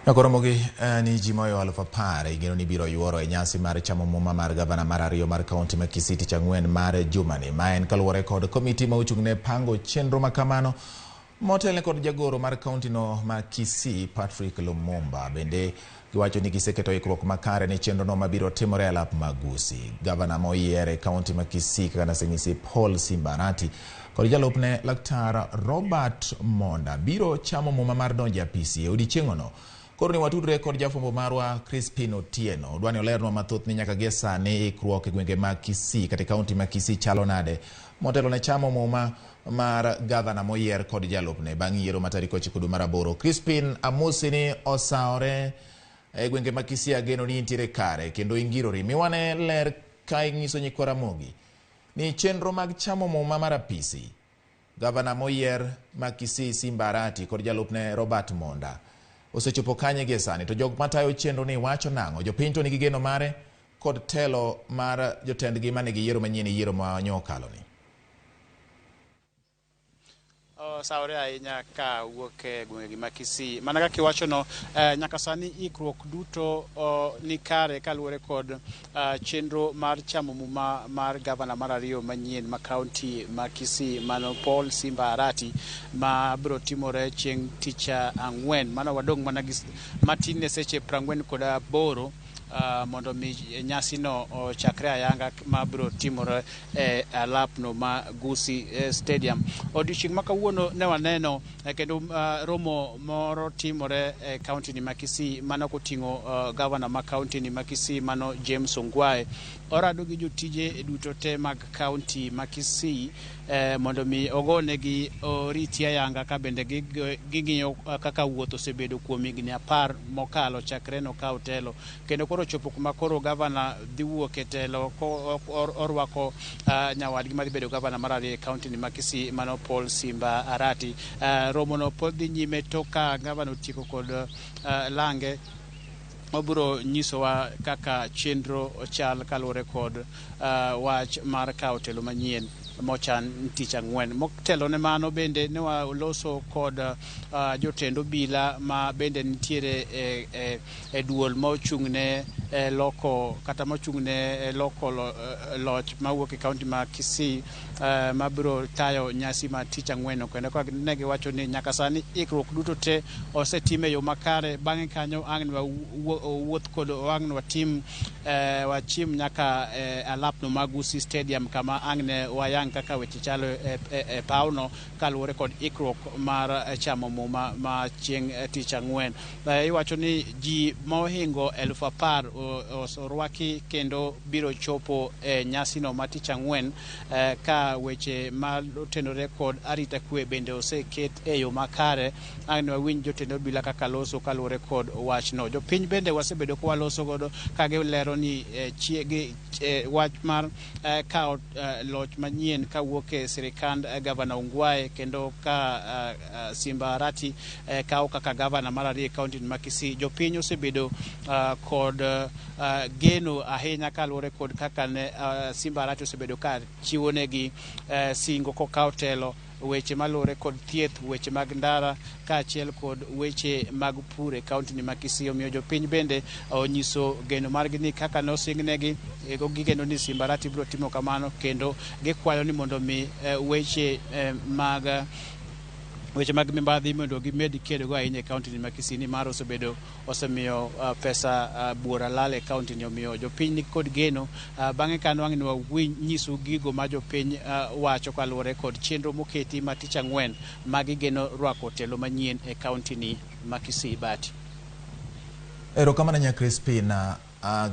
Speaker 1: Nakoro mogi ni jimoyo 10,000 igeno ni biro yuoro e nyasi mar chamo muma mar gavana mar 2 mar kaunti ma Kisii tich Ang'wen mar jumani ma en kaluwore kod komiti ma ochung'ne pango chenro makamano motelne kod jagoro mar kaunti no ma Kisii Patrick Lumumba. Bende giwacho ni giseketo ikruok makare ne chenro no mabiro timore e alap Magusi. Gavana moyiere kaunti ma Kisii kaka nasenyisi Paul Simbarati kod jalupne Laktar Robert Monda biro chamo muma mar donjo apisi e odiechieng'no. Koro ni watudre kod jafwambo marwa Crispin Otieno dwani olernwa mathoth ni nyaka gie sani ikruok e gwenge mag Kisii kata kaunti ma Kisii chalo nade motelo ne chamo muma mar gavana moyier kod jalupne bang' yiero ma tarik 9 dwe mar 8. Crispin, amosi ni osaore e gwenge ma Kisii ageno ni intiere kare kendo ingirori. Miwane ler ka ing'iso nyikwa Ramogi ni chenro mag chamo muma mar apisi gavana moyier ma Kisii Simbarati kod jalupne Robert Monda osechopo kanye gie sani, to jok matayo chenro ni wacho nang'o? Jopiny to nigi geno mare kod telo mar jotendgi mane gi yiero manyien yiero ma nyokalo ni.
Speaker 9: saore ahinya ka wuok e gwenge ma Kisii. Mana kaka iwachono, nyaka sani ikruok duto ni kare kaluwore kod chenro mar chamo muma mar gavana mar ariyo manyien ma kaunti ma Kisii, mano Paul Simba Arati, ma biro timore chieng' tich ang'wen. Mano wadong' mana gi matin ne seche 48 mondo mi nyasi no chakre ayanga ma biro timore e alapno ma Gusii Stadium. Odiochieng' ma kawuono ne waneno kendo romo moro timore e kaunti ni ma Kisii, mano koting'o gavana ma kaunti ni ma Kisii, mano James Ongwae. Orado gi jotije duto te mag kaunti ma Kisii mondo mi ogonegi oriti ayanga ka bende ging'iyo kaka wuoth osebedo kuom higni 10 mokalo chakre no ka otelo, kendo koro chopo kuma koro gavana dhi wuok e telo orwako nyawadgi madhi bedo gavana mar ariyo e kaunti ni ma Kisii, mano Paul Simba Arati. Romo no pod dhi nyime tok ka gavana otieko kod lange. Obiro nyisowa kaka chenro chal kaluwore kod wach mar kawo telo manyien mochan tich ang'wen. Motelo ne mano bende ne waloso kod jotend obila ma bende nitiere e duol mochung'ne loko kata mochung'ne loko loch mawuok e kaunti ma Kisii ma biro tayo nyasi ma tich ang'wen. Kendo ne giwacho ni nyaka sani ikruok duto te osetime yo makare. Bang'e kanyo ang' wuoth kod ang' wachim nyaka alapno ma Gusii Stadium kama ang' ne wayang kaka weche chalo e pauno kaluwore kod ikruok mar chamo muma ma chieng' tich ang'wen. Iwacho ni ji mohingo 10,000 osorwaki kendo biro chopo e nyasi no ma tich ang'wen, ka weche ma otenore kod arita kwe bende oseket e yo makare. Ang' ne wawinj jotend obila kaka loso kaluwore kod wach no. Jopiny bende wasebedo kwa loso godo ka gilero ni wach mar kawo loch manyien kawuok e sirikand gavana Ongwae, kendo ka Simba Arati kawo kaka gavana mar ariyo e kaunti ma Kisii. Jopiny osebedo kod geno ahinya kaluwore kod kaka ne Simba Arati osebedo ka chiwo negi singo kokawo telo, weche malure kod thieth, weche mag ndara kaachiel kod weche mag pur e kaunti ni ma Kisii. Omiyo jopiny bende onyiso geno margi ni kaka nosingnegi gigeno ni Simba Arati biro timo kamano, kendo gikwayo ni mondo mi weche mag mibadhi mondo gimed kedo go ahinya e kaunti ni ma Kisii, ni mar osemiyo pesa buora lal e kaunti ni. Omiyo jopiny ni kod geno bang'e kano ang' ni nyiso gigo ma jopiny wacho kaluwore kod chenro moketi ma tich ang'wen ma gigeno rwako telo manyien e kaunti ni ma Kisii. Bati
Speaker 1: erokamano nya Crispin.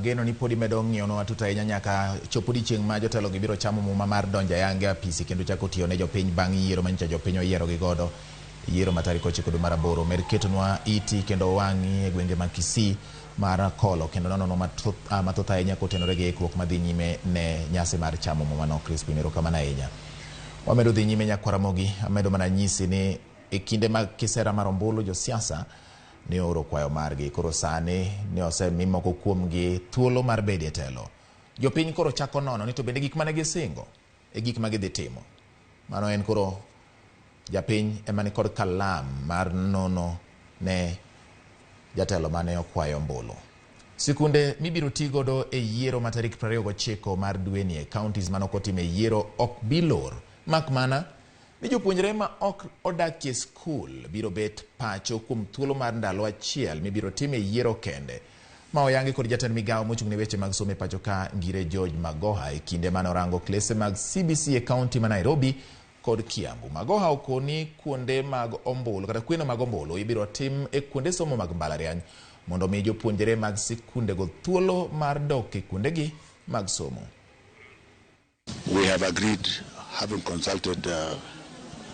Speaker 1: Geno ni podi medo ng'iono atuta ahinya nyaka chopo odiechieng' ma jotelo gi biro chamo muma mar donjo ayanga apisi kendo chako tiyo ne jopiny bang' yiero manyicha jopiny oyiero gi godo, yiero ma tarik 9 dwe mar 8. Med ketonwa iti kendo wang'i e gwenge ma Kisii mar kolo kendo nono mathoth ahinya kotenore gi ikruok madhi nyime ne nyasi mar chamo muma no. Crispin, erokamano ahinya. Wamedo dhi nyime nyaka Ramogi. Amedo mana nyisi ni e kinde mag kisera mar ombulu josiasa ne oro kwayo margi, koro sani ne osemi moko kuomgi thuolo mar bedo e telo. Jopiny koro chako nono ni to bende gik mane gisingo e gik ma gidhi timo. Mano en koro japiny ema ni kod kalam mar nono ne jatelo mane okwayo ombulu. Sikunde mibiro ti godo e yiero ma tarik 29 mar dwe ni e counties manokotime yiero ok bilor, mak mana ni jopuonjre ma ok odakie skul biro bet pacho kuom thuolo mar ndalo achiel mibiro time yiero kende, ma oyangi kod jatend Migago mochung' ne weche mag somo e pacho ka Ngire George Magoha e kinde manorango klese mag CBC e kaunti ma Nairobi kod Kiambu. Magoha okoni kuonde mag ombulu kata kweno mag ombulu ibiro tim e kuonde somo mag mbalariany mondo mi jopuonjre mag sikunde go thuolo mar dok e kuondegi mag somo.
Speaker 10: We have agreed, having consulted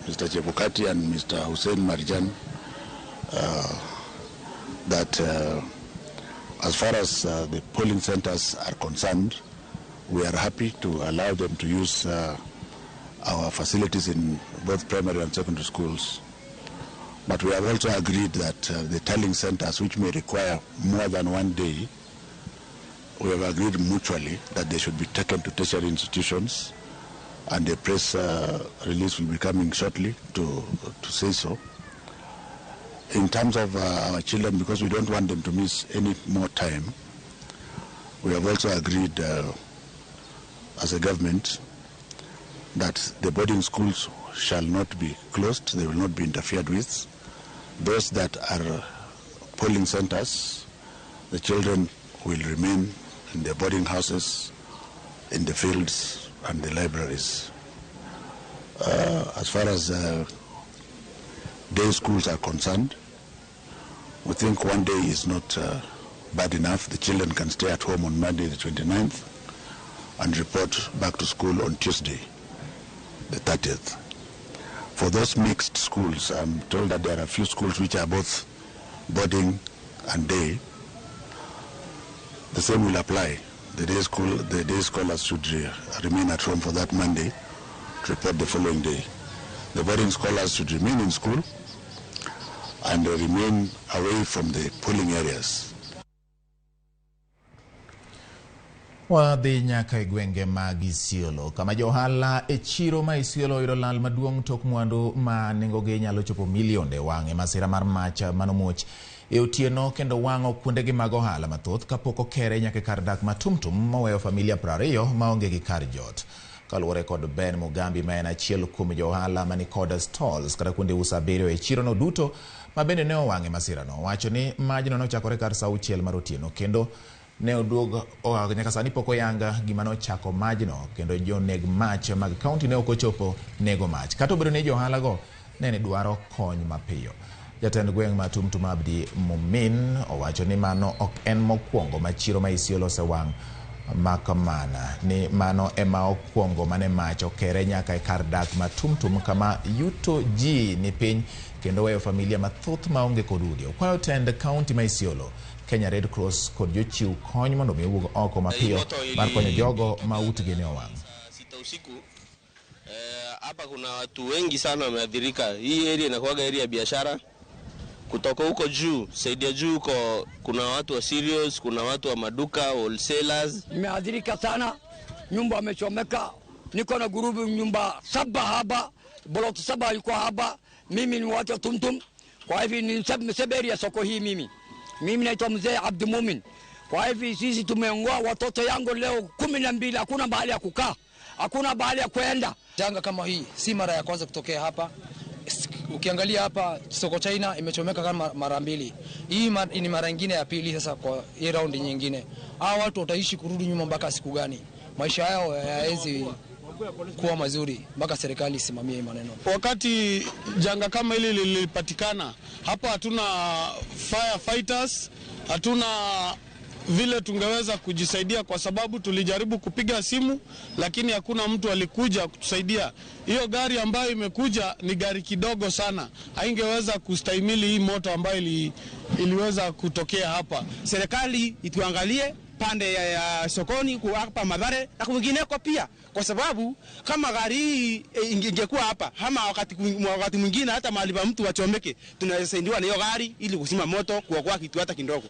Speaker 10: Mr. Chebukati and Mr. Hussein Marjan, that as far as the polling centers are concerned, we are happy to allow them to use our facilities in both primary and secondary schools. But we have also agreed that the tallying centers, which may require more than one day, we have agreed mutually that they should be taken to tertiary institutions and a press release will be coming shortly to say so. In terms of our children, because we don't want them to miss any more time, we have also agreed as a government that the boarding schools shall not be closed, they will not be interfered with. Those that are polling centers, the children will remain in their boarding houses, in the fields and the libraries. As far as day schools are concerned, we think one day is not bad enough. The children can stay at home on Monday the 29th and report back to school on Tuesday the 30th. For those mixed schools, I'm told that there are a few schools which are both boarding and day. The same will apply. The day scholars should remain at home for that Monday to report the following day. The boarding scholars should remain in school and remain away from the polling areas.
Speaker 1: Wadhi nyaka e gwenge mag Isiolo kama johala e chiro ma Isiolo oyudo lal maduong' tok mwandu ma nengogi nyalo chopo milionde wang'e masira mar mach manomuoch e otieno kendo wang'o kuondegi mag ohala mathoth kapok okere nyaka kar dak matumtum moweyo familia 20 maonge gi kar jot. Kaluwore kod Ben Mugambi ma en achiel kuom johala mani kod stalls kata kuonde uso 7 e chirono duto ma bende ne owang'e masirano, wacho ni majno nochakore kar saa 6 mar otieno kendo ne oduog nyaka sani pok oyanga gima nochako majno, kendo joneg mach mag kaunti ne ok ochopo nego mach. Kata obedo ni johalago ne dwaro kony mapiyo. Jatend gweng' ma Tumtum Abdi Mumin owacho ni mano ok en mokwongo ma chiro ma Isiolo osewang' makamana, ni mano ema okwongo mane mach okere nyaka e kar dak ma Tumtum kama yuto ji ni piny kendo weyo familia mathoth maonge kod udi. Okwayo tend kaunti ma Isiolo, Kenya Red Cross kod jochiw kony mondo mi owuog oko mapiyo mar konyo jogo ma utgi ne owang'.
Speaker 11: Hapa kuna watu wengi sana wameathirika. Hii area inakuwa area ya biashara. Kutoka huko juu, saidi ya juu huko kuna watu wa serious, kuna watu wa maduka, wholesalers.
Speaker 12: Nimeathirika sana. Nyumba amechomeka. Niko na gurubu nyumba 7 hapa. Block 7 ilikuwa hapa. Mimi ni watu wa Tumtum. Kwa hivyo ni mseberi ya soko hii mimi. Mimi naitwa Mzee Abdi Mumin. Kwa hivyo sisi tumeongoa watoto yangu leo 12, hakuna mahali ya kukaa, hakuna mahali ya kwenda.
Speaker 13: Janga kama hii si mara ya kwanza kutokea hapa. Ukiangalia hapa soko China imechomeka kama mara 2. Hii ni mara nyingine ya pili sasa kwa hii round nyingine. Hao watu wataishi kurudi nyuma mpaka siku gani? Maisha yao hayawezi kuwa mazuri mpaka serikali isimamie maneno.
Speaker 14: Wakati janga kama hili lilipatikana, hapa hatuna firefighters, hatuna vile tungeweza kujisaidia kwa sababu tulijaribu kupiga simu lakini hakuna mtu alikuja kutusaidia. Hiyo gari ambayo imekuja ni gari kidogo sana, haingeweza kustahimili hii moto ambayo iliweza kutokea hapa.
Speaker 16: Serikali ituangalie pande ya sokoni kwa hapa Mathare na kwingineko pia, kwa sababu kama gari hii ingekuwa hapa ama wakati mwingine hata mahali pa mtu wachomeke, tunaweza saidiwa na hiyo gari ili kusima moto kuokoa kitu hata kidogo.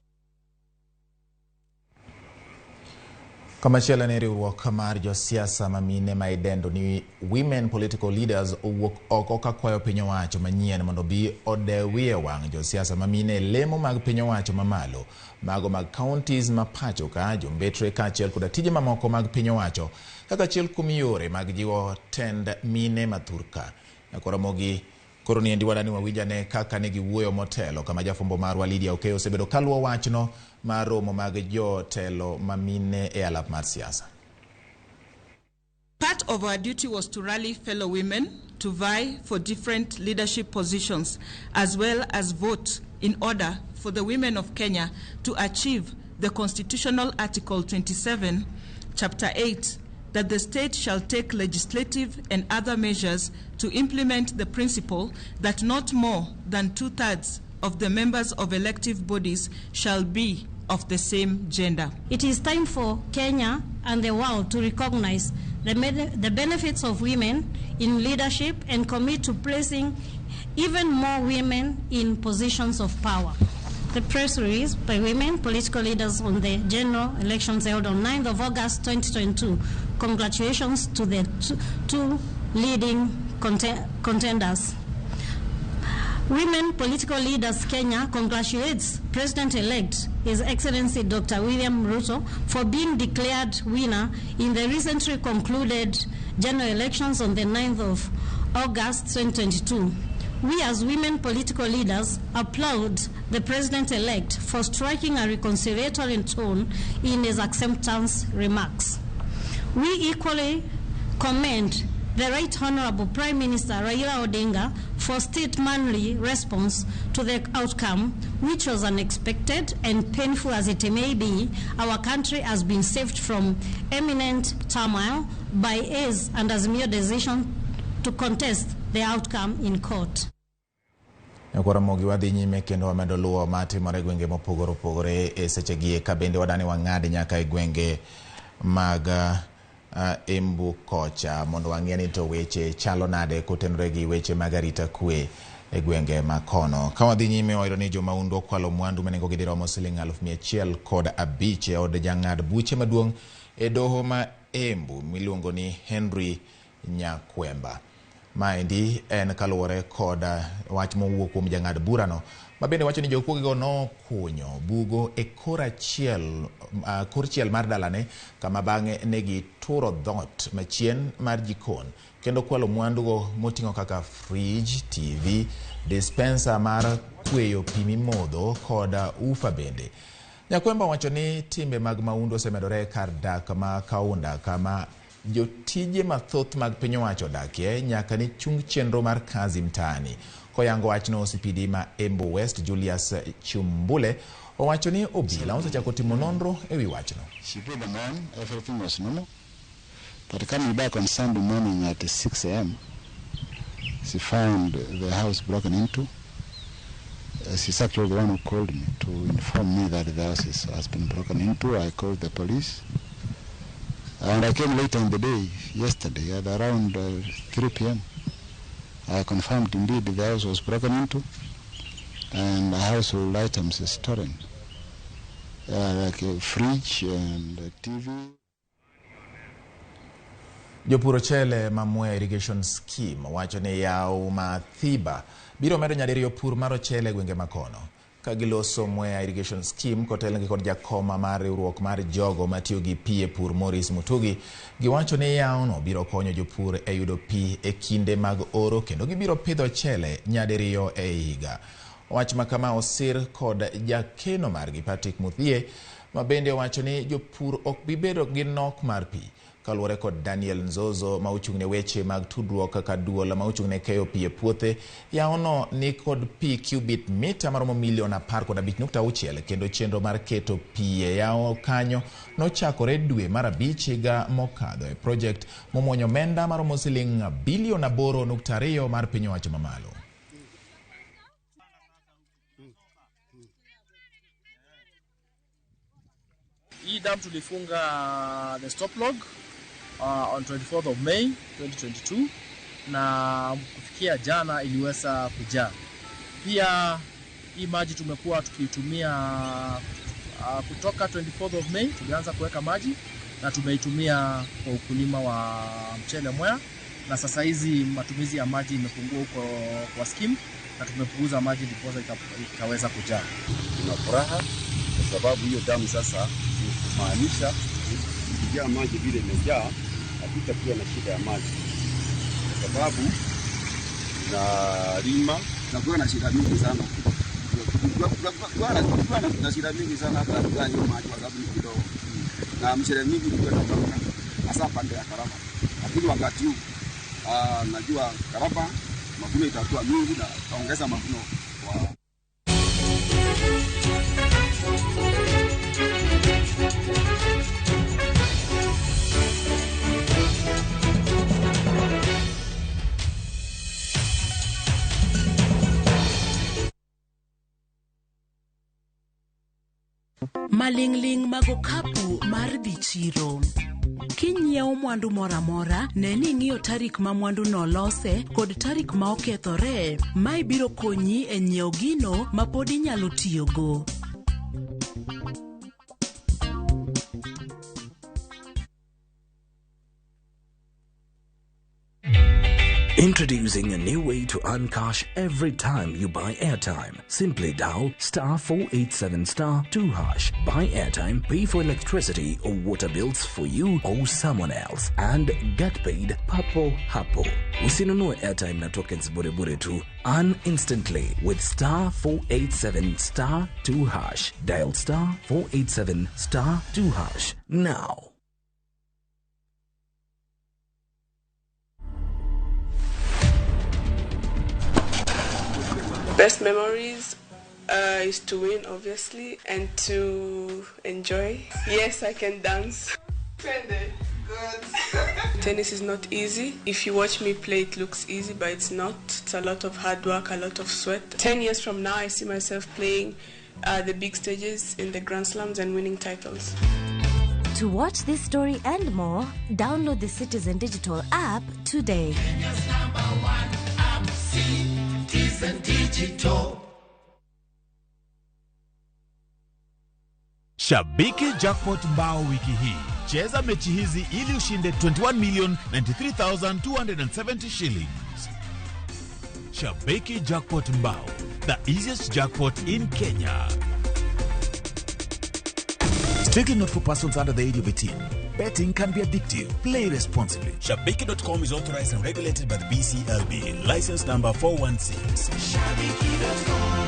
Speaker 1: Kamachielo ne riwruok mar josiasa mamine ma idendo ni Women Political Leaders owuok oko ka kwayo piny owacho manyien mondo bi odewie wang' josiasa mamine lemo mag piny owacho mamalo, mago mag counties ma pacho ka, jombetre kaachiel koda tije mamoko mag piny owacho kaka achiel kuom yore mag jiwo tend mine mathurka. Ramogi koro ni endi wadani wawinjane kaka ne giwuoyo motelo kama jafumbo marwa Lydia Okeyo osebedo kaluwo wachno mar romo mag jotelo mamine e alap mar siasa.
Speaker 17: Part of our duty was to rally fellow women to vie for different leadership positions as well as vote in order for the women of Kenya to achieve the constitutional Article 27, Chapter 8, that the state shall take legislative and other measures to implement the principle that not more than 2/3 of the members of elective bodies shall be of the same gender.
Speaker 18: It is time for Kenya and the world to recognize the benefits of women in leadership and commit to placing even more women in positions of power. The press release by women political leaders on the general elections held on 9th of August 2022 congratulations to the two leading contenders. Women Political Leaders Kenya congratulates President-elect His Excellency Dr. William Ruto for being declared winner in the recently concluded general elections on the 9th of August 2022. We as women political leaders applaud the President-elect for striking a reconciliatory tone in his acceptance remarks. We equally commend the Right Honorable Prime Minister Raila Odinga for statesmanly response to the outcome, which was unexpected and painful as it may be. Our country has been saved from imminent turmoil by his and Azimio decision to contest the outcome in court.
Speaker 1: Ramogi wadhi nyime kendo wamedo luwo matimore gwenge mopogore opogore e sechegi ka bende wadani wang'adi nyaka e gwenge mag Embu kocha mondo wang'eni to weche chalo nade kotenore gi weche mag arita kwe e gwenge makono. Ka wadhi nyime wayudo ni jomaundu okwalo mwandu manengo gi diromo siling 105 e od jang'ad buche maduong' e doho ma Embu miluongo ni Henry Nyakwemba. Maendi en kaluwore kod wach mowuok kuom jang'ad burano ma bende wacho ni jokuogigo nokunyo bugo e kor chiel mar dalane kama bang'e negi turo dhot machien mar jikon kendo kwalo mwandugo moting'o kaka fridge, TV, dispenser mar kweyo pi mimodho kod ufa bende. Nyakwemba wacho ni timbe mag maundu osemedore kar dak ma Kaunda kama jotije mathoth mag piny owacho dakie nyaka ni chung chenro mar kazi mtaani. Koyango wachno OCPD ma Embu West Julius Chumbule owacho ni obila osechako timo nonro e wi wachno.
Speaker 10: She paid the man, everything was normal. But coming back on Sunday morning at 6 a.m., she found the house broken into. She's actually the one who called me to inform me that the house has been broken into. I called the police. And I came later in the day, yesterday, at around 3 p.m. I confirmed indeed the house was broken into and household items stolen, like a fridge and a TV.
Speaker 1: Jopuro chele mamwe irrigation scheme wacho ni yao mathiba biro medo nyadiriyo pur maro chele gwenge makono. Kagiloso Mwea irrigation scheme kotelngi kod jakoma mar riwruok mar jogo matiyo gi pi e pur Morris Mutugi giwacho ni yaono biro konyo jopur e yudo pi e kinde mag oro kendo gibiro pidho chele nyadiriyo e higa. Wach makama osir kod jakeno margi Patrick Muthie ma bende wacho ni jopur ok bibedo gi nok mar pi. Kaluwore kod Daniel Nzozo ma ochung'ne weche mag tudruok kaka duola ma ochung'ne keyo pi e puothe, yaono ni kod pi cubic mita maromo milion 15.6 kendo chenro mar keto pi e yao kanyo nochakore dwe mar 5 higa mokadho e project momuonyo omenda maromo siling bilion 8.2 mar piny owacho mamalo.
Speaker 4: Hii dam tulifunga the stop log on 24th of May 2022 na kufikia jana iliweza kujaa. Pia hii maji tumekuwa tukitumia kutoka 24th of May tulianza kuweka maji na tumeitumia kwa ukulima wa mchele Mwea, na sasa hizi matumizi ya maji imepungua huko kwa scheme na tumepunguza maji ndipo ikaweza kujaa.
Speaker 15: Tuna furaha kwa sababu hiyo damu sasa kumaanisha ikijaa maji vile imejaa hatutakuwa na shida ya maji, kwa sababu tunalima na kuwa na shida mingi sana. Tuna shida mingi sana hata kwa hiyo maji kwa sababu ni kidogo na mshele mingi kwa sababu hasa pande ya Karaba. Lakini wakati huu najua Karaba mavuno itakuwa mingi na taongeza mavuno kwa
Speaker 19: malingling mago kapu mar dhi chiro. Kinyiewo mwandu moramora, ne ni ng'iyo tarik ma mwandu no lose kod tarik ma okethore. Mai biro konyi e nyiewo gino ma pod inyalo tiyogo.
Speaker 7: Introducing a new way to earn cash every time you buy airtime. Simply dial *487*2#. Buy airtime, pay for electricity or water bills for you or someone else, and get paid papo hapo. Usinunue airtime na tokens bure bure tu. Earn instantly with *487*2#. Dial *487*2# now.
Speaker 20: Best memories is to win, obviously, and to enjoy. Yes, I can dance. Tennis is not easy. If you watch me play, it looks easy, but it's not. It's a lot of hard work, a lot of sweat. 10 years from now, I see myself playing the big stages in the Grand Slams and winning titles.
Speaker 21: To watch this story and more, download the Citizen Digital app today.
Speaker 22: Kenya's #1 app, Citizen Digital.
Speaker 23: Shabiki Jackpot Mbao wiki hii. Cheza mechi hizi ili ushinde 21,93,270 shillings. Shabiki Jackpot Mbao, the easiest jackpot in Kenya. Strictly not for persons under the age of 18. Betting can be addictive. Play responsibly. Shabiki.com is authorized and regulated by the BCLB. License number 416.
Speaker 22: Shabiki.com.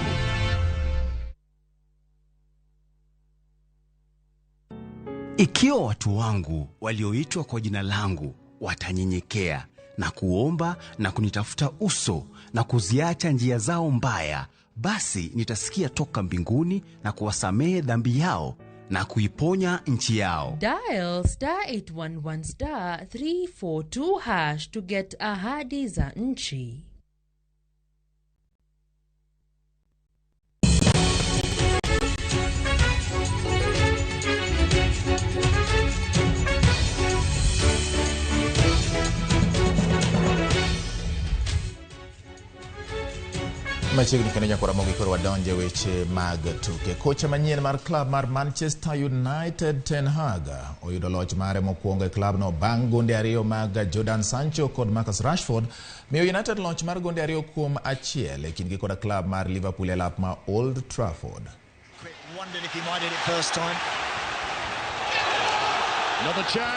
Speaker 24: Ikiwa watu wangu walioitwa kwa jina langu watanyenyekea na kuomba na kunitafuta uso na kuziacha njia zao mbaya, basi nitasikia toka mbinguni na kuwasamehe dhambi yao na kuiponya nchi yao.
Speaker 25: Dial *811*342# to get ahadi za nchi.
Speaker 1: Machiegni kendo nyakora Ramogi koro wadonje weche mag tuke. Kocha manyien mar klab mar Manchester United Ten Hag oyudo loch mare mokwongo e klab no bang' gonde ariyo mag Jordan Sancho kod Marcus Rashford. Miyo United loch mar gonde ariyo kuom achiel e kindgi koda klab mar Liverpool e lap ma Old Trafford.
Speaker 22: Wondered if he might hit it first time. Another chance.